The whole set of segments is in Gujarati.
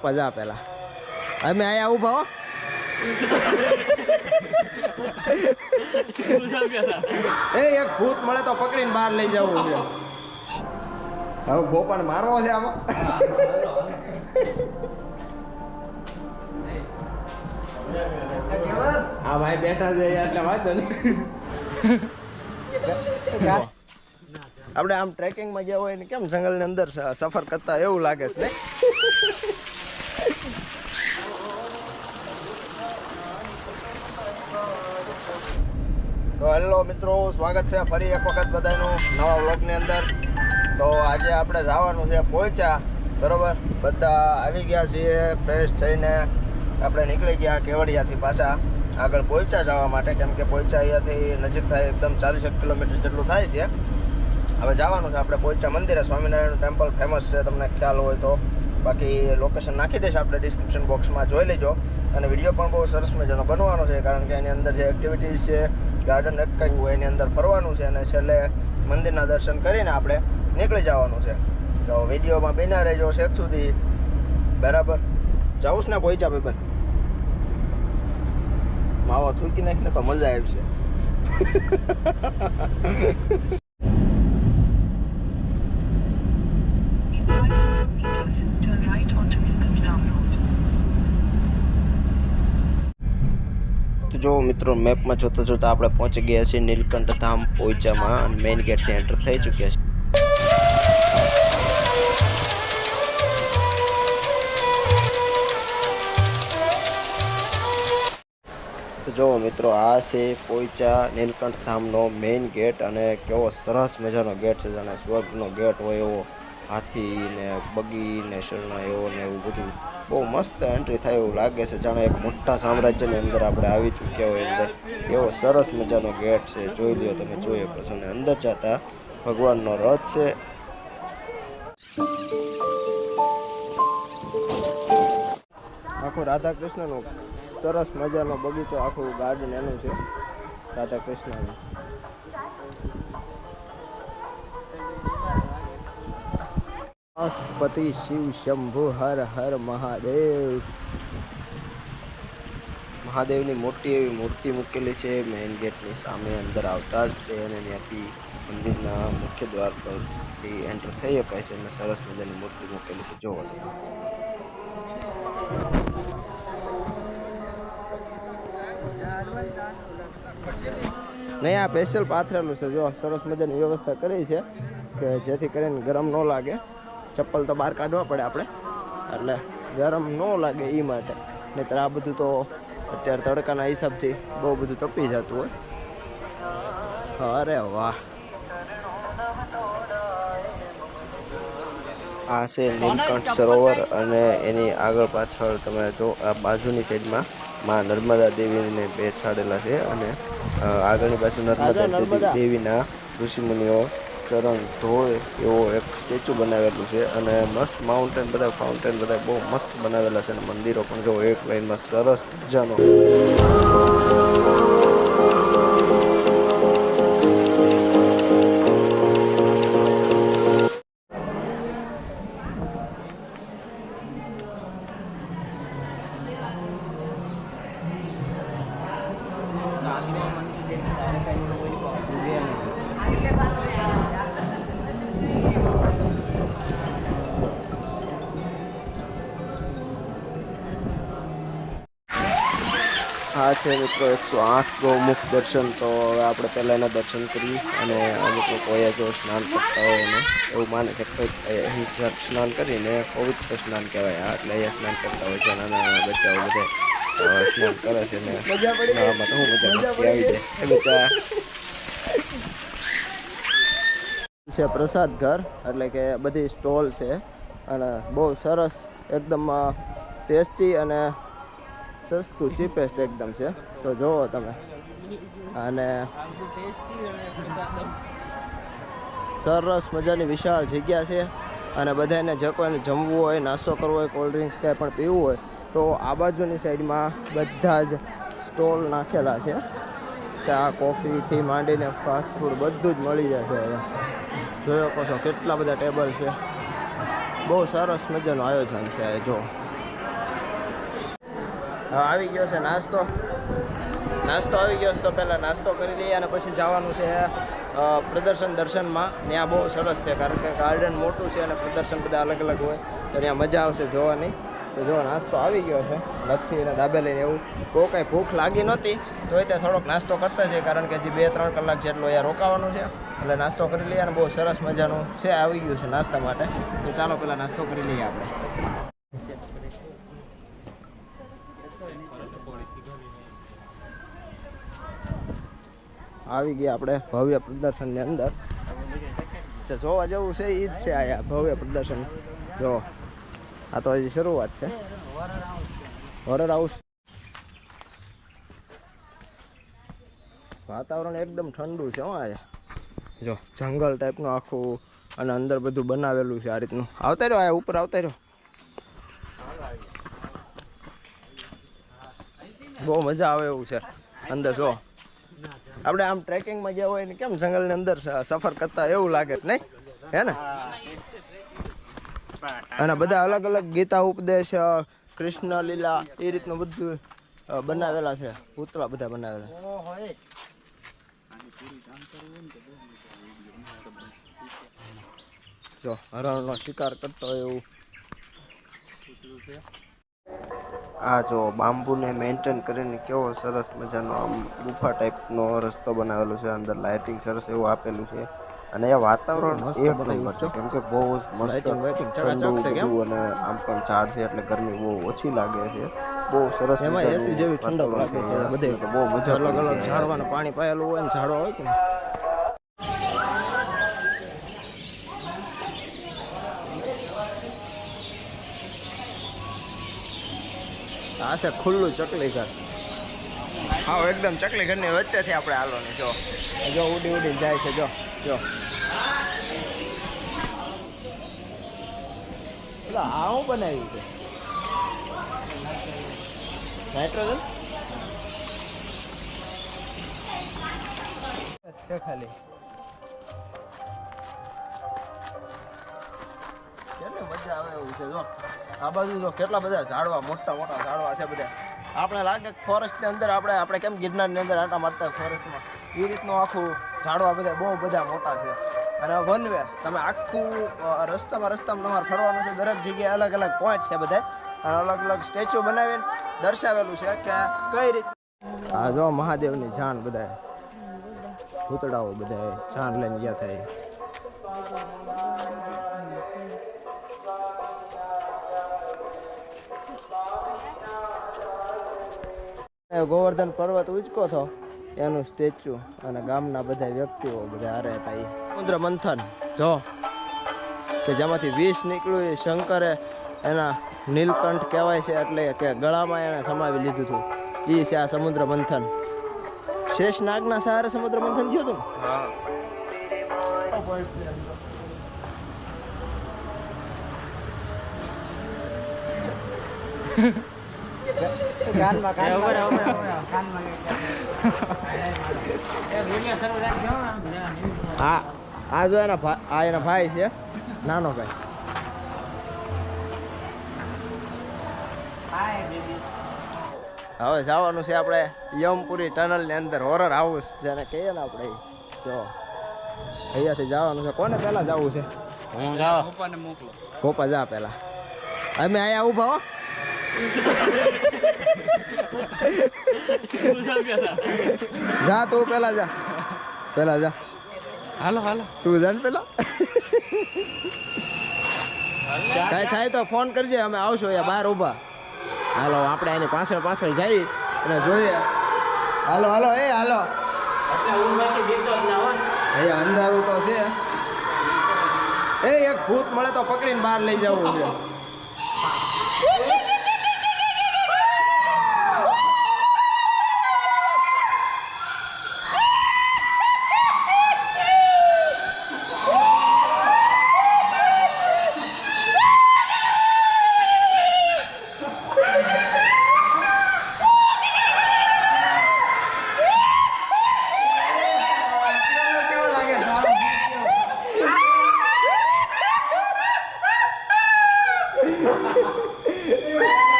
પજા પેલા અમે આયા ઉભા હો એ એક ભૂત મળે તો પકડીને બહાર લઈ જવું છે. હવે ગોપાને મારવો છે આમાં. આ ભાઈ બેઠા છે એટલે વાંધો નહીં. આપણે આમ ટ્રેકિંગમાં ગયા હોય ને કેમ જંગલની અંદર સફર કરતા એવું લાગે છે ને. તો હેલો મિત્રો, સ્વાગત છે ફરી એક વખત બધાનું નવા વ્લોગની અંદર. તો આજે આપણે જવાનું છે પોઈચા, બરોબર. બધા આવી ગયા છીએ, ફ્રેશ થઈને આપણે નીકળી ગયા કેવડિયાથી પાછા આગળ પોઈચા જવા માટે, કેમ કે પોઈચા અહીંયાથી નજીક થાય, એકદમ 40 કિલોમીટર જેટલું થાય છે. હવે જવાનું છે આપણે પોઈચા મંદિરે. સ્વામિનારાયણ ટેમ્પલ ફેમસ છે, તમને ખ્યાલ હોય તો. બાકી લોકેશન નાખી દઈશ આપણે ડિસ્ક્રિપ્શન બોક્સમાં, જોઈ લેજો. અને વિડીયો પણ બહુ સરસ મજાનો બનવાનો છે, કારણ કે એની અંદર જે એક્ટિવિટીઝ છે, ગાર્ડન કંઈ હોય એની અંદર ફરવાનું છે, અને છેલ્લે મંદિરના દર્શન કરીને આપણે નીકળી જવાનું છે. તો વિડીયોમાં બન્યા રહેજો છેક સુધી, બરાબર. જાઉં ને પોઈચા ભાઈ, માવો થૂકી નાખીને તો મજા આવશે. તો જો મિત્રો, મેપમાં જોતા જોતા આપણે પહોંચી ગયા છીએ નીલકંઠ ધામ પોઈચામાં, અને મેઇન ગેટથી એન્ટર થઈ ચૂક્યા છે. તો જો મિત્રો, આ છે પોઈચા નીલકંઠ ધામનો મેઇન ગેટ, અને કેવો સરસ મજાનો ગેટ છે, જાણે સ્વર્ગનો ગેટ હોય એવો. હાથી ને બગી ને શરણા એવો ને એવું બધું બહુ મસ્ત એન્ટ્રી થાય એવું લાગે છે, જાણે એક મોટા સામ્રાજ્યની અંદર આપણે આવી ચૂક્યા હોય અંદર. એવો સરસ મજાનો ગેટ છે, જોઈ લ્યો તમે, જોઈ શકો છો. ને અંદર જતા ભગવાનનો રથ છે. આખું રાધા કૃષ્ણનું સરસ મજાનો બગીચો, આખું ગાર્ડન એનું છે રાધા કૃષ્ણનું. પતિ શિવ શંભુ હર હર મહાદેવ. મહાદેવની મોટી એવી મૂર્તિ મૂકેલી છે મેઇન ગેટની સામે. અંદર આવતા જ અને ત્યાંથી મંદિરના મુખ્ય દ્વાર પરથી એન્ટર થઈ શકાય છે, અને સરસ મજાની મૂર્તિ મૂકેલી છે. જોવો નહીં, આ સ્પેશિયલ પાથરેલું છે. જો સરસ મજાની વ્યવસ્થા કરી છે કે જેથી કરીને ગરમ ન લાગે. ચપ્પલ તો બહાર કાઢવા પડે આપણે, એટલે ગરમ ન લાગે એ માટે. નહીંતર આ બધું તો અત્યારે તડકાના હિસાબથી બહુ બધું તપી જતું હોય. અરે વાહ, આ છે નીલકંઠ સરોવર, અને એની આગળ પાછળ તમે જો આ બાજુની સાઈડમાં માં નર્મદા દેવીને બેસાડેલા છે, અને આગળની બાજુ નર્મદા દેવીના ઋષિમુનિઓ ચરણ ધોય એવો એક સ્ટેચ્યુ બનાવેલું છે. અને મસ્ત માઉન્ટેન, બધા ફાઉન્ટેન બધા બહુ મસ્ત બનાવેલા છે, અને મંદિરો પણ જો એક લાઈનમાં સરસ મજાનો. આ છે મિત્રો 108 ગૌમુખ દર્શન. તો હવે આપણે પહેલાં એના દર્શન કરી, અને અમુક લોકો અહીંયા જો સ્નાન કરતા હોય એને એવું માને છે કે અહીં સ્નાન કરીને પવિત્ર સ્નાન કહેવાય. એટલે અહીંયા સ્નાન કરતા હોય છે, નાના નાના બચ્ચાઓ બધા સ્નાન કરે છે, ને નાવામાં તો હું મજા મસ્તી આવી જાય. એ બચ્ચા છે પ્રસાદ ઘર, એટલે કે બધી સ્ટોલ છે, અને બહુ સરસ, એકદમ ટેસ્ટી અને સસ્તું, ચીપેસ્ટ એકદમ છે. તો જોવો તમે, અને સરસ મજાની વિશાળ જગ્યા છે. અને બધાને જે કોઈને જમવું હોય, નાસ્તો કરવો હોય, કોલ્ડ ડ્રિંક્સ કાંઈ પણ પીવું હોય, તો આ બાજુની સાઈડમાં બધા જ સ્ટોલ નાખેલા છે. ચા કોફીથી માંડીને ફાસ્ટ ફૂડ બધું જ મળી જશે. અહીંયા જોઈ શકો છો કેટલા બધા ટેબલ છે. બહુ સરસ મજાનું આયોજન છે. જો આવી ગયો છે નાસ્તો આવી ગયો છે. તો પહેલાં નાસ્તો કરી લઈએ અને પછી જવાનું છે પ્રદર્શન દર્શનમાં. ત્યાં બહુ સરસ છે કારણ કે ગાર્ડન મોટું છે અને પ્રદર્શન બધા અલગ અલગ હોય તો ત્યાં મજા આવશે જોવાની. તો જો નાસ્તો આવી ગયો છે, લચ્છી અને દાબેલી એવું. બહુ કાંઈ ભૂખ લાગી નહોતી તો એ ત્યાં થોડોક નાસ્તો કરતા છે કારણ કે હજી 2-3 કલાક જેટલું અહીંયા રોકાવાનું છે. એટલે નાસ્તો કરી લઈએ અને બહુ સરસ મજાનું છે આવી ગયું છે નાસ્તા માટે. તો ચાલો પહેલાં નાસ્તો કરી લઈએ આપણે. આવી ગયા આપણે ભવ્ય પ્રદર્શનની અંદર. જોવા જેવું છે એ જ છે આ ભવ્ય પ્રદર્શન. જો આ તો હજી શરૂઆત છે. હોરર હાઉસ વાતાવરણ એકદમ ઠંડુ છે. જો જંગલ ટાઈપનું આખું અને અંદર બધું બનાવેલું છે આ રીતનું. આવતા રહ્યો આ ઉપર આવતા રહ્યો. બહુ મજા આવે એવું છે અંદર. જો આપણે આમ ટ્રેકિંગમાં ગયા હોય ને કેમ જંગલની અંદર સફર કરતા એવું લાગે છે નહીં હે ને. અને બધા અલગ અલગ ગીતા ઉપદેશ, કૃષ્ણ લીલા એ રીતનું બધું બનાવેલા છે. પૂતળા બધા બનાવેલા. જો હરણનો શિકાર કરતો હોય એવું. આ જો બાંબુને મેન્ટેન કરીને કેવો સરસ મજાનો આમ ગુફા ટાઈપનો રસ્તો બનાવેલો છે. અંદર લાઇટિંગ સરસ એવું આપેલું છે અને એ વાતાવરણ એક નંબર છે કેમ કે બહુ મસ્ત ઠંડુ બધું અને આમ પણ ઝાડ છે એટલે ગરમી બહુ ઓછી લાગે છે. બહુ સરસ એસી જેવી ઠંડક લાગે છે બધે. બહુ મજા અલગ અલગ ઝાડવાનું પાણી પાયેલું હોય ને ઝાડવા હોય કે આ છે ખુલ્લું ચકલી ઘર. હા એકદમ ચકલી ઘરની વચ્ચેથી આપણે હાલવાની. જો ઉડી ઉડી જાય છે. જો આ હું બનાવ્યું છે નાઇટ્રોજન છે ખાલી. કેટલી મજા આવે એવું છે. જો આ બાજુ જો કેટલા બધા ઝાડવા, મોટા મોટા ઝાડવા છે બધા. આપણે લાગે ફોરેસ્ટની અંદર આપણે કેમ ગિરનારની અંદર આટા મારતા ફોરેસ્ટમાં એ રીતનું આખું ઝાડવા બધા બહુ બધા મોટા છે. અને વન વે તમે આખું રસ્તામાં તમારે ફરવાનું છે. દરેક જગ્યાએ અલગ અલગ પોઈન્ટ છે બધા અને અલગ અલગ સ્ટેચ્યુ બનાવીને દર્શાવેલું છે કે કઈ રીતે. આ જો મહાદેવની જાન બધા ભૂતડાઓ બધા જાન લઈને ગયા થાય. ગોવર્ધન પર્વત ઉચકો હતો એનું સ્ટેચ્યુ અને ગામના બધા વ્યક્તિઓ બધા હારે હતા. એ સમુદ્ર મંથન જો કે જેમાંથી વિષ નીકળ્યું એ શંકરે એના નીલકંઠ કહેવાય છે એટલે કે ગળામાં એને સમાવી લીધું હતું. એ છે આ સમુદ્ર મંથન. શેષનાગના સહારે સમુદ્ર મંથન થયું હતું. હા આ જો એના ભાઈ છે નાનો ભાઈ. હવે જવાનું છે આપણે યમપુરી ટનલની અંદર હોરર હાઉસ જેને કહીએ ને આપણે. જો અહીંયાથી જવાનું છે. કોને પહેલા જવું છે? હું જાવ. પપ્પા જા પહેલા. અમે અહીંયા ઊભા હો. જા તું પેલા જા. હાલો તું જા પેલા. કઈ થાય તો ફોન કરજે, અમે આવશું અહીંયા બહાર ઊભા. હાલો આપણે એની પાછળ જઈ અને જોઈએ. હાલો હાલો અંધારું તો છે. એક ભૂત મળે તો પકડીને બહાર લઈ જવું છે.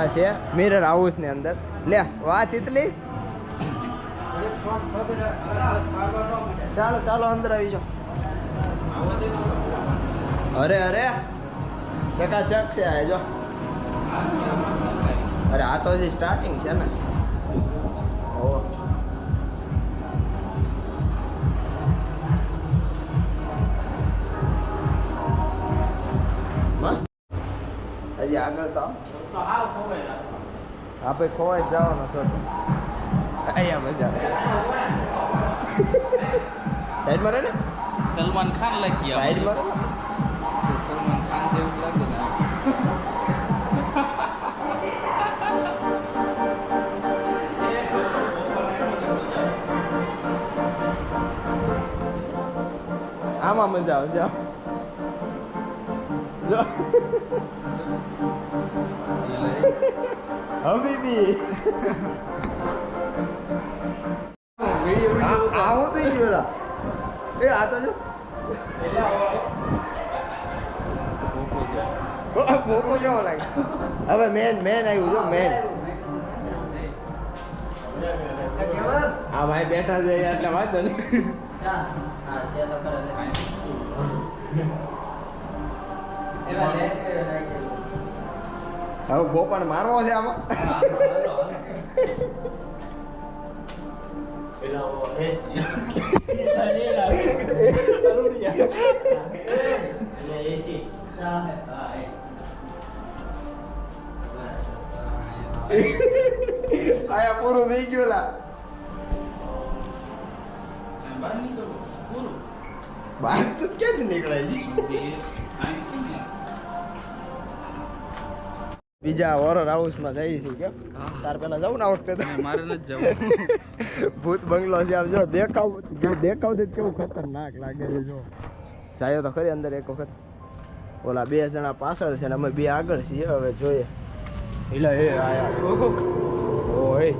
ગયા છે મિરર હાઉસની અંદર. લે વાહ તિતલી, ચાલો ચાલો અંદર આવી જાઓ. અરે અરે ચકાચક છે આ જો. અરે આ તો હજી સ્ટાર્ટિંગ છે ને. ઓ મસ્ત. હજી આગળ તો આપણે ખોવાઈ જ જવાનો છો. અહીંયા મજા સાઈડમાં રહે ને. સલમાન ખાન લાગી ગયા. સાઈડમાં રહે. સલમાન ખાન જેવું લાગે ને. આમાં મજા આવશે. જો હબીબી આવું થઈ ગયું. એ આ તો જો મોકો કેવો લાગે. હવે મેન આવ્યું જો મેન. આ ભાઈ બેઠા છે એટલે વાંધો નહીં. હવે ગોપાને મારવો છે આમાં. આયા પૂરું થઈ ગયું લા. બહાર તો ક્યાંથી નીકળાય છે. બીજા હોરર હાઉસમાં જઈએ છીએ કે તાર પેલા જવું ને આ વખતે તો. મારે નથી જવું. ભૂત બંગલો છે આમ જો. દેખાવથી કેવું ખતરનાક લાગે છે જો. સાયો તો ખરી અંદર એક વખત. ઓલા 2 જણા પાછળ છે ને અમે 2 આગળ છીએ. હવે જોઈએ. હિલા હે આયા. ઓય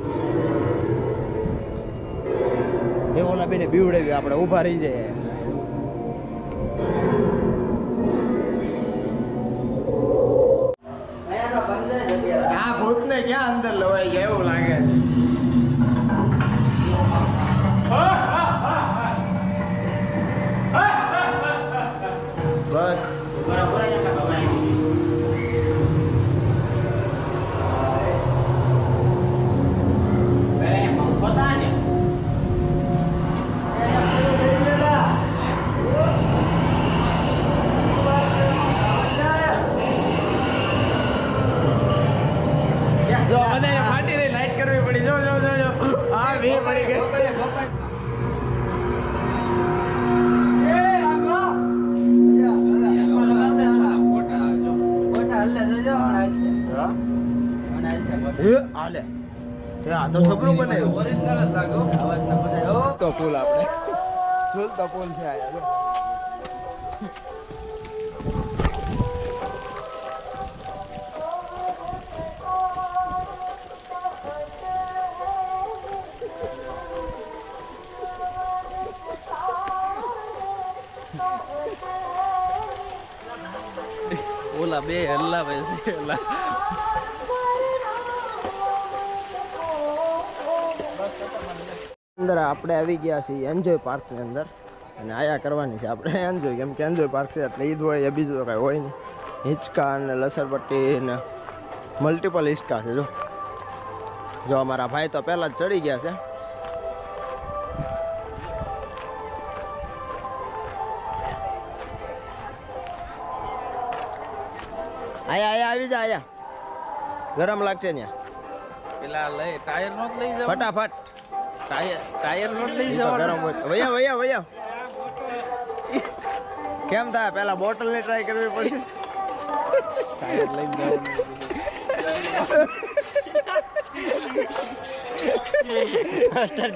એ ઓલા બેને બીવડાવી આપણે ઊભા રહી જાય. આ ભૂતને ક્યાં અંદર લવાઈ ગયા એવું લાગે. બસ જો મને ફાટી રહી લાઈટ કરવી પડી. જો જો જો જો હા બે પડી ગઈ. તો છોકરું બનાવ્યું તો પુલ આપણે ઝૂલતો પુલ છે આયા. ઓલા બે હલ્લાવે છે. અંદર આપણે આવી ગયા છીએ એન્જોય પાર્કની અંદર. અને આયા કરવાની છે આપણે એન્જોય. કેમ કે એન્જોય પાર્ક છે એટલે ઈદ હોય એ બીજું કાંઈ હોય નહીં. હિંચકા અને લસરપટ્ટી ને મલ્ટિપલ હિંચકા છે. જો અમારા ભાઈ તો પહેલાં જ ચડી ગયા છે. આયા આવી જા. આયા ગરમ લાગશે ને. પેલા લઈ ટાયર નો લઈ જાવ. ફટાફટ ટાયર નો લઈ જાવ. ગરમ હોય વયા કેમ થાય. પેલા બોટલ ની ટ્રાય કરવી પડશે. ટાયર લઈ જાવ.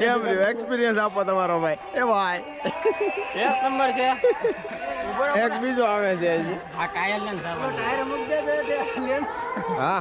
કેમ રહ્યું એક્સપિરિયન્સ આપો તમારો ભાઈ. એ ભાઈ 1 નંબર છે. એક બીજો આવે છે હજી. આ ટાયર લઈને જાવ. હા